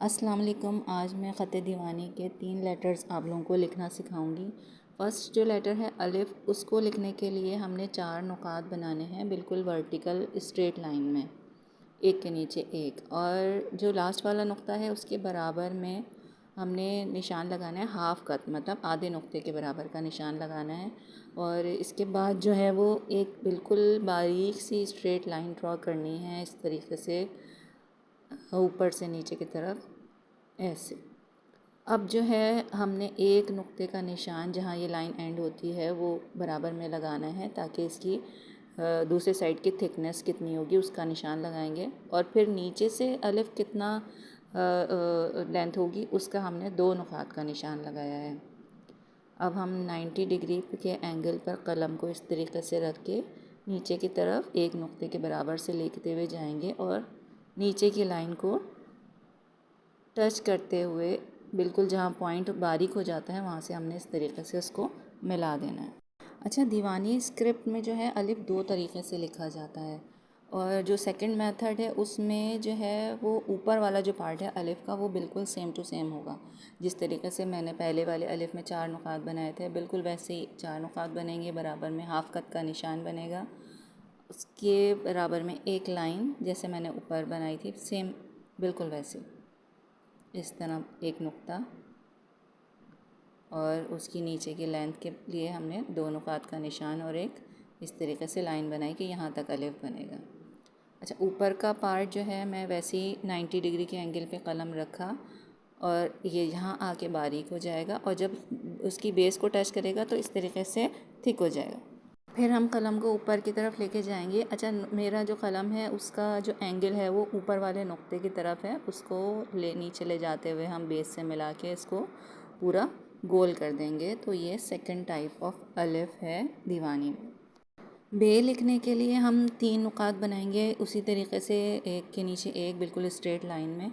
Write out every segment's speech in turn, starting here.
अस्सलाम वालेकुम। आज मैं ख़त दीवानी के 3 लेटर्स आप लोगों को लिखना सिखाऊंगी। फ़र्स्ट जो लेटर है अलिफ़, उसको लिखने के लिए हमने 4 नुकात बनाने हैं बिल्कुल वर्टिकल स्ट्रेट लाइन में, एक के नीचे एक। और जो लास्ट वाला नुक्ता है उसके बराबर में हमने निशान लगाना है हाफ़ कट, मतलब आधे नुक्ते के बराबर का निशान लगाना है। और इसके बाद जो है वो एक बिल्कुल बारीक सी स्ट्रेट लाइन ड्रॉ करनी है इस तरीके से, ऊपर से नीचे की तरफ ऐसे। अब जो है हमने एक नुक्ते का निशान जहाँ ये लाइन एंड होती है वो बराबर में लगाना है, ताकि इसकी दूसरे साइड की थिकनेस कितनी होगी उसका निशान लगाएंगे। और फिर नीचे से अलिफ कितना लेंथ होगी उसका हमने 2 नुकात का निशान लगाया है। अब हम 90 डिग्री के एंगल पर कलम को इस तरीके से रख के नीचे की तरफ एक नुक्ते के बराबर से लेते हुए जाएंगे और नीचे की लाइन को टच करते हुए बिल्कुल जहाँ पॉइंट बारीक हो जाता है वहाँ से हमने इस तरीके से उसको मिला देना है। अच्छा, दीवानी स्क्रिप्ट में जो है अलिफ 2 तरीके से लिखा जाता है, और जो सेकंड मेथड है उसमें जो है वो ऊपर वाला जो पार्ट है अलिफ का वो बिल्कुल सेम टू सेम होगा। जिस तरीके से मैंने पहले वाले अलिफ में 4 नुकात बनाए थे बिल्कुल वैसे ही 4 नुकात बनेंगे, बराबर में हाफ़ कट का निशान बनेगा, उसके बराबर में एक लाइन जैसे मैंने ऊपर बनाई थी सेम बिल्कुल वैसे इस तरह एक नुक्ता, और उसकी नीचे की लेंथ के लिए हमने 2 नुकात का निशान और एक इस तरीके से लाइन बनाई कि यहाँ तक अलिफ बनेगा। अच्छा, ऊपर का पार्ट जो है मैं वैसे ही 90 डिग्री के एंगल पे कलम रखा और ये यहाँ आके बारीक हो जाएगा, और जब उसकी बेस को टच करेगा तो इस तरीके से थिक हो जाएगा। फिर हम कलम को ऊपर की तरफ लेके जाएंगे। अच्छा, मेरा जो कलम है उसका जो एंगल है वो ऊपर वाले नुक्ते की तरफ है, उसको नीचे ले जाते हुए हम बेस से मिला के इसको पूरा गोल कर देंगे। तो ये सेकंड टाइप ऑफ अलिफ है दीवानी में। बे लिखने के लिए हम 3 नुकात बनाएंगे उसी तरीके से, एक के नीचे एक बिल्कुल स्ट्रेट लाइन में,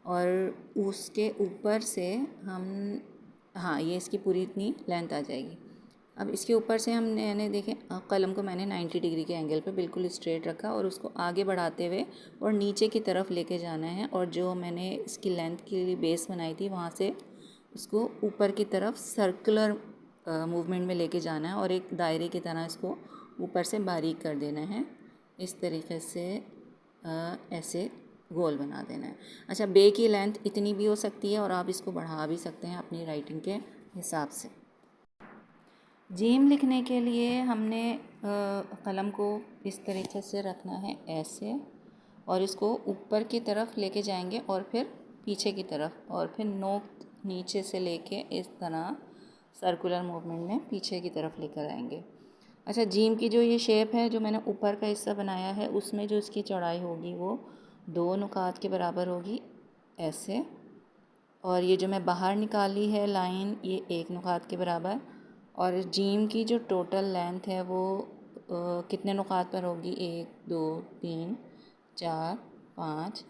और उसके ऊपर से हम, हाँ, ये इसकी पूरी इतनी लेंथ आ जाएगी। अब इसके ऊपर से हमने देखें कलम को मैंने 90 डिग्री के एंगल पे बिल्कुल स्ट्रेट रखा और उसको आगे बढ़ाते हुए और नीचे की तरफ लेके जाना है, और जो मैंने इसकी लेंथ की बेस बनाई थी वहाँ से उसको ऊपर की तरफ सर्कुलर मूवमेंट में लेके जाना है और एक दायरे की तरह इसको ऊपर से बारीक कर देना है इस तरीके से, ऐसे गोल बना देना है। अच्छा, बे की लेंथ इतनी भी हो सकती है और आप इसको बढ़ा भी सकते हैं अपनी राइटिंग के हिसाब से। जीम लिखने के लिए हमने कलम को इस तरीके से रखना है ऐसे, और इसको ऊपर की तरफ लेके जाएंगे और फिर पीछे की तरफ, और फिर नोक नीचे से लेके इस तरह सर्कुलर मूवमेंट में पीछे की तरफ लेकर आएंगे। अच्छा, जीम की जो ये शेप है जो मैंने ऊपर का हिस्सा बनाया है उसमें जो इसकी चौड़ाई होगी वो 2 नुकात के बराबर होगी ऐसे, और ये जो मैं बाहर निकाली है लाइन ये 1 नुकात के बराबर। और जीम की जो टोटल लेंथ है वो कितने नुकात पर होगी, 1 2 3 4 5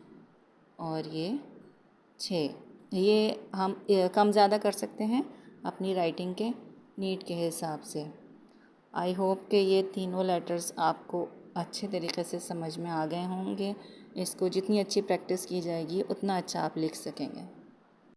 और ये 6। ये हम कम ज़्यादा कर सकते हैं अपनी राइटिंग के नीड के हिसाब से। आई होप कि ये तीनों लेटर्स आपको अच्छे तरीके से समझ में आ गए होंगे। इसको जितनी अच्छी प्रैक्टिस की जाएगी उतना अच्छा आप लिख सकेंगे।